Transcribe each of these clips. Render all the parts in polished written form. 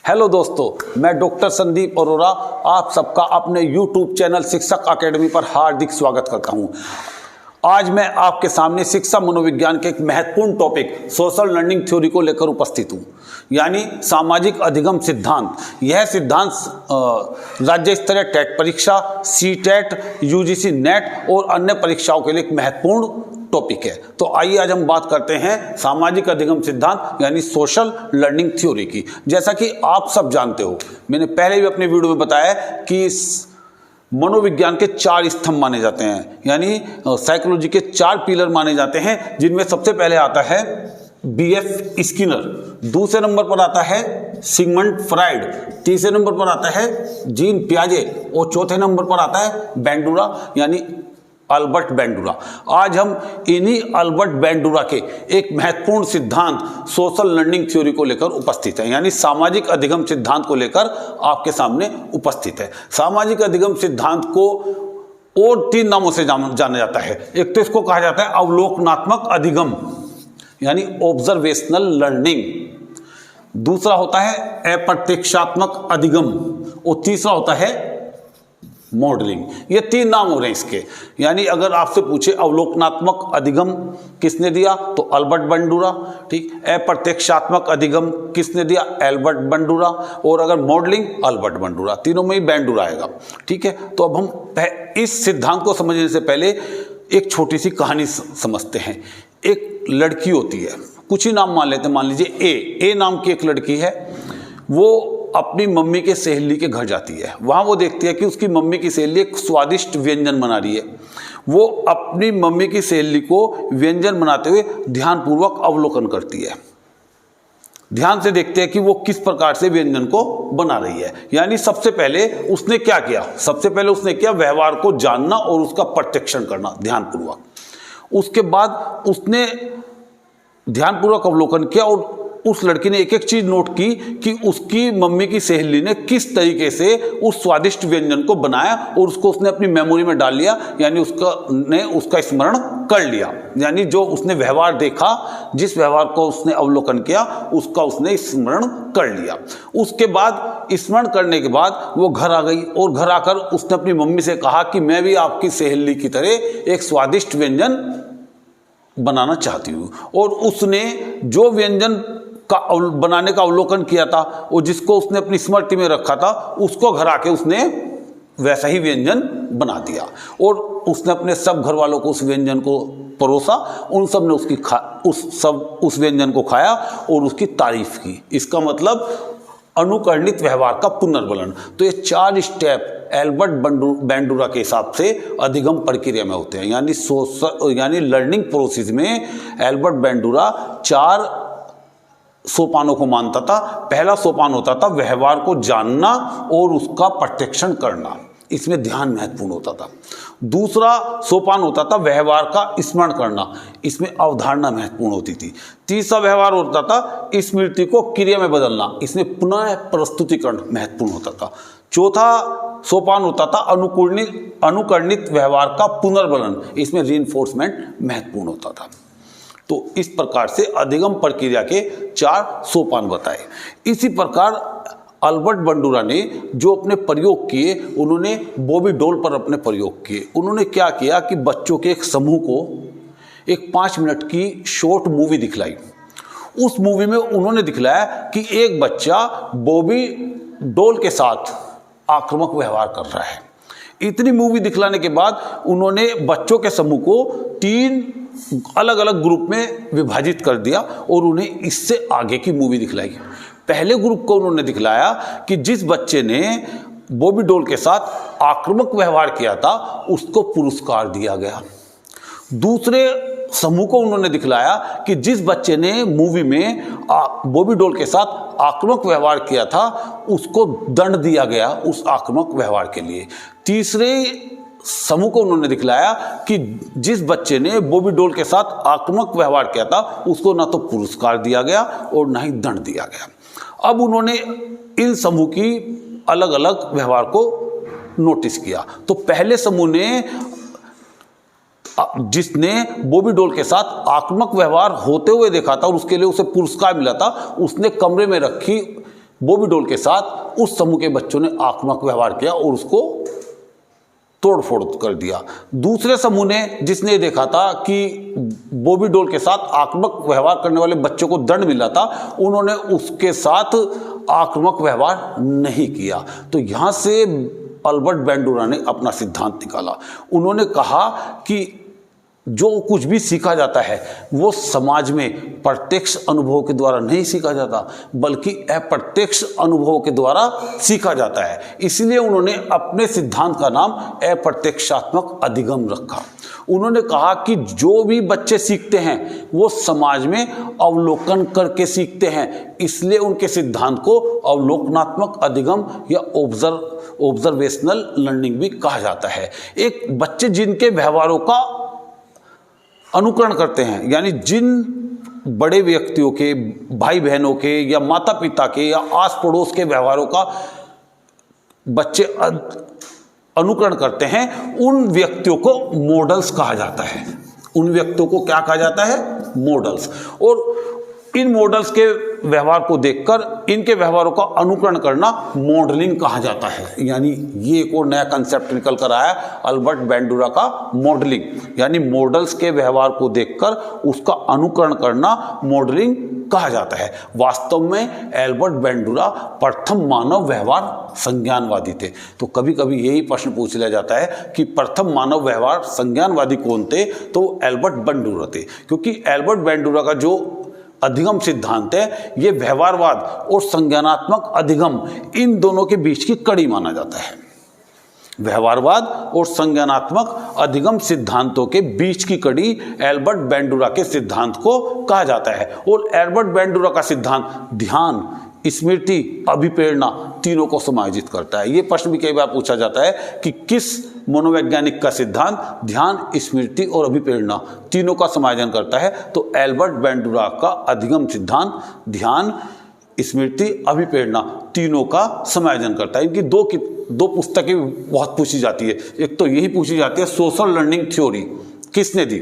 Hello दोस्तों, मैं doctor Sandeep Arora आप सबका अपने YouTube चैनल शिक्षक अकेडमी पर हार्दिक स्वागत करता हूं। आज मैं आपके सामने शिक्षा मनोविज्ञान के एक महत्वपूर्ण टॉपिक सोशल लर्निंग थ्योरी को लेकर उपस्थित हूं, यानी सामाजिक अधिगम सिद्धांत। यह सिद्धांत राज्य स्तरीय टेट परीक्षा, सीटेट, यूजीसी नेट और अन्य परीक्षाओं के लिए एक महत्वपूर्ण टॉपिक है। तो आइए आज हम बात करते हैं सामाजिक अधिगम सिद्धांत यानी सोशल लर्निंग थ्योरी की। जैसा कि आप सब जानते हो, मैंने पहले भी अपने वीडियो में बताया कि मनोविज्ञान के 4 स्तंभ माने जाते हैं, यानी साइकोलॉजी के 4 पिलर माने जाते हैं, जिनमें सबसे पहले आता है बीएफ स्किनर, दूसरे नंबर पर आता है सिगमंड फ्राइड, तीसरे नंबर पर आता है जीन पियाजे और चौथे नंबर पर आता है बेंडूरा यानी अल्बर्ट बेंडूरा। आज हम इन्हीं अल्बर्ट बेंडूरा के एक महत्वपूर्ण सिद्धांत सोशल लर्निंग थ्योरी को लेकर उपस्थित है, यानी सामाजिक अधिगम सिद्धांत को लेकर आपके सामने उपस्थित है। सामाजिक अधिगम सिद्धांत को और 3 नामों से जाना जाता है। एक तो इसको कहा जाता है अवलोकनात्मक अधिगम यानी ऑब्जर्वेशनल लर्निंग, दूसरा होता है अप्रत्यक्षात्मक अधिगम और तीसरा होता है मॉडलिंग। ये 3 नाम हो रहे हैं इसके। यानी अगर आपसे पूछे अवलोकनात्मक अधिगम किसने दिया तो अल्बर्ट बेंडूरा, ठीक। अप्रत्यक्षात्मक अधिगम किसने दिया अल्बर्ट बेंडूरा, और अगर मॉडलिंग अल्बर्ट बेंडूरा, तीनों में ही बेंडूरा आएगा, ठीक है। तो अब हम इस सिद्धांत को समझने से पहले एक छोटी सी कहानी समझते हैं। एक लड़की होती है, कुछ ही नाम मान लेते हैं, मान लीजिए ए नाम की एक लड़की है। वो अपनी मम्मी के सहेली के घर जाती है। वहाँ वो देखती है कि उसकी मम्मी की सहेली एक स्वादिष्ट व्यंजन बना रही है। वो अपनी मम्मी की सहेली को व्यंजन बनाते हुए ध्यानपूर्वक अवलोकन करती है। ध्यान से देखते हैं कि वो किस प्रकार से व्यंजन को बना रही है। यानी सबसे पहले उसने क्या किया, सबसे पहले उसने किया व्यवहार को जानना और उसका प्रत्यक्षण करना ध्यानपूर्वक। उसके बाद उसने ध्यानपूर्वक अवलोकन किया और उस लड़की ने एक एक चीज नोट की कि उसकी मम्मी की सहेली ने किस तरीके से उस स्वादिष्ट व्यंजन को बनाया और उसको उसने अपनी मेमोरी में डाल लिया, यानी उसका स्मरण कर लिया। यानी जो उसने व्यवहार देखा, जिस व्यवहार को उसने अवलोकन किया, उसका उसने स्मरण कर लिया। उसके बाद स्मरण करने के बाद वो घर आ गई और घर आकर उसने अपनी मम्मी से कहा कि मैं भी आपकी सहेली की तरह एक स्वादिष्ट व्यंजन बनाना चाहती हूँ। और उसने जो व्यंजन का बनाने का अवलोकन किया था और जिसको उसने अपनी स्मृति में रखा था, उसको घर आके उसने वैसा ही व्यंजन बना दिया और उसने अपने सब घर वालों को उस व्यंजन को परोसा। उन सब ने उस व्यंजन को खाया और उसकी तारीफ की। इसका मतलब अनुकरणित व्यवहार का पुनर्बलन। तो ये 4 स्टेप एल्बर्ट बेंडूरा के हिसाब से अधिगम प्रक्रिया में होते हैं, यानी लर्निंग प्रोसेस में एल्बर्ट बेंडूरा 4 सोपानों को मानता था। पहला सोपान होता था व्यवहार को जानना और उसका प्रत्यक्षण करना, इसमें ध्यान महत्वपूर्ण होता था। दूसरा सोपान होता था व्यवहार का स्मरण करना, इसमें अवधारणा महत्वपूर्ण होती थी। तीसरा व्यवहार होता था स्मृति को क्रिया में बदलना, इसमें पुनः प्रस्तुतिकरण महत्वपूर्ण होता था। चौथा सोपान होता था अनुकरणित व्यवहार का पुनर्बलन, इसमें रीइंफोर्समेंट महत्वपूर्ण होता था। तो इस प्रकार से अधिगम प्रक्रिया के 4 सोपान बताए। इसी प्रकार अल्बर्ट बेंडूरा ने जो अपने प्रयोग किए, उन्होंने बॉबी डॉल पर अपने प्रयोग किए। उन्होंने क्या किया कि बच्चों के एक समूह को एक 5 मिनट की शॉर्ट मूवी दिखलाई। उस मूवी में उन्होंने दिखलाया कि एक बच्चा बॉबी डॉल के साथ आक्रामक व्यवहार कर रहा है। इतनी मूवी दिखलाने के बाद उन्होंने बच्चों के समूह को 3 अलग अलग ग्रुप में विभाजित कर दिया और उन्हें इससे आगे की मूवी दिखलाई। पहले ग्रुप को उन्होंने दिखलाया कि जिस बच्चे ने बॉबी डॉल के साथ आक्रामक व्यवहार किया था उसको पुरस्कार दिया गया। दूसरे समूह को उन्होंने दिखलाया कि जिस बच्चे ने मूवी में बॉबी डॉल के साथ आक्रामक व्यवहार किया था उसको दंड दिया गया उस आक्रामक व्यवहार के लिए। तीसरे समूह को उन्होंने दिखलाया कि जिस बच्चे ने बॉबी डॉल के साथ आक्रामक व्यवहार किया था उसको ना तो पुरस्कार दिया गया और ना ही दंड दिया गया। अब उन्होंने इन समूह की अलग अलग व्यवहार को नोटिस किया। तो पहले समूह ने जिसने बॉबी डॉल के साथ आक्रामक व्यवहार होते हुए देखा था और उसके लिए उसे पुरस्कार मिला था, उसने कमरे में रखी बॉबी डॉल के साथ उस समूह के बच्चों ने आक्रामक व्यवहार किया और उसको तोड़फोड़ कर दिया। दूसरे समूह ने, जिसने देखा था कि बॉबी डॉल के साथ आक्रामक व्यवहार करने वाले बच्चों को दंड मिला था, उन्होंने उसके साथ आक्रामक व्यवहार नहीं किया। तो यहाँ से अल्बर्ट बैंडुरा ने अपना सिद्धांत निकाला। उन्होंने कहा कि जो कुछ भी सीखा जाता है वो समाज में प्रत्यक्ष अनुभव के द्वारा नहीं सीखा जाता, बल्कि अप्रत्यक्ष अनुभव के द्वारा सीखा जाता है। इसलिए उन्होंने अपने सिद्धांत का नाम अप्रत्यक्षात्मक अधिगम रखा। उन्होंने कहा कि जो भी बच्चे सीखते हैं वो समाज में अवलोकन करके सीखते हैं, इसलिए उनके सिद्धांत को अवलोकनात्मक अधिगम या ऑब्जर्वेशनल लर्निंग भी कहा जाता है। एक बच्चे जिनके व्यवहारों का अनुकरण करते हैं, यानी जिन बड़े व्यक्तियों के, भाई बहनों के या माता पिता के या आस पड़ोस के व्यवहारों का बच्चे अनुकरण करते हैं, उन व्यक्तियों को मॉडल्स कहा जाता है। उन व्यक्तियों को क्या कहा जाता है? मॉडल्स। और इन मॉडल्स के व्यवहार को देखकर इनके व्यवहारों का अनुकरण करना मॉडलिंग कहा जाता है। यानी ये एक और नया कंसेप्ट निकल कर आया अल्बर्ट बैंडुरा का, मॉडलिंग। यानी मॉडल्स के व्यवहार को देखकर उसका अनुकरण करना मॉडलिंग कहा जाता है। वास्तव में अल्बर्ट बैंडुरा प्रथम मानव व्यवहार संज्ञानवादी थे। तो कभी कभी यही प्रश्न पूछ लिया जाता है कि प्रथम मानव व्यवहार संज्ञानवादी कौन थे? तो अल्बर्ट बैंडुरा थे, क्योंकि अल्बर्ट बैंडुरा का जो अधिगम सिद्धांत है ये व्यवहारवाद और संज्ञानात्मक अधिगम, इन दोनों के बीच की कड़ी माना जाता है। व्यवहारवाद और संज्ञानात्मक अधिगम सिद्धांतों के बीच की कड़ी अल्बर्ट बैंडुरा के सिद्धांत को कहा जाता है। और अल्बर्ट बैंडुरा का सिद्धांत ध्यान, स्मृति, अभिप्रेरणा तीनों को समायोजित करता है। ये प्रश्न भी कई बार पूछा जाता है कि किस मनोवैज्ञानिक का सिद्धांत ध्यान, स्मृति और अभिप्रेरणा तीनों का समायोजन करता है? तो अल्बर्ट बैंडुरा का अधिगम सिद्धांत ध्यान, स्मृति, अभिप्रेरणा तीनों का समायोजन करता है। इनकी दो पुस्तकें बहुत पूछी जाती है। एक तो यही पूछी जाती है सोशल लर्निंग थ्योरी, किसने दी?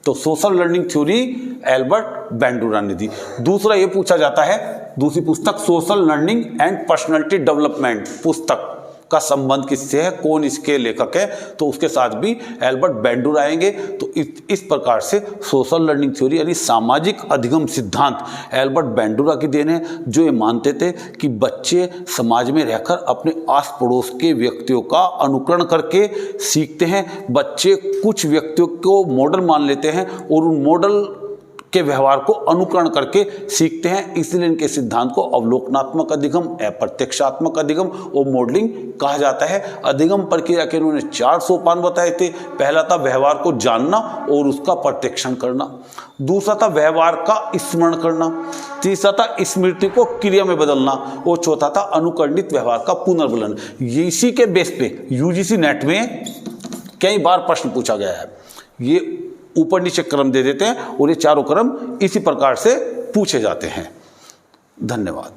तो सोशल लर्निंग थ्योरी अल्बर्ट बैंडुरा ने दी। दूसरा ये पूछा जाता है, दूसरी पुस्तक social learning and personality development पुस्तक का संबंध किससे है, कौन इसके लेखक है? तो उसके साथ भी अल्बर्ट बैंडुरा आएंगे। तो इस प्रकार से सोशल लर्निंग थ्योरी यानी सामाजिक अधिगम सिद्धांत अल्बर्ट बैंडुरा की देन है, जो ये मानते थे कि बच्चे समाज में रहकर अपने आस पड़ोस के व्यक्तियों का अनुकरण करके सीखते हैं। बच्चे कुछ व्यक्तियों को मॉडल मान लेते हैं और उन मॉडल के व्यवहार को अनुकरण करके सीखते हैं। इसलिए इनके सिद्धांत को अवलोकनात्मक अधिगम, अप्रत्यक्षात्मक अधिगम और मॉडलिंग कहा जाता है। अधिगम प्रक्रिया के उन्होंने 4 सोपान बताए थे। पहला था व्यवहार को जानना और उसका प्रत्यक्षण करना। दूसरा था व्यवहार का स्मरण करना। तीसरा था स्मृति को क्रिया में बदलना। और चौथा था अनुकरणित व्यवहार का पुनर्बलन। इसी के बेस पे यूजीसी नेट में कई बार प्रश्न पूछा गया है। ये ऊपर नीचे क्रम दे देते हैं और ये चारों क्रम इसी प्रकार से पूछे जाते हैं। धन्यवाद।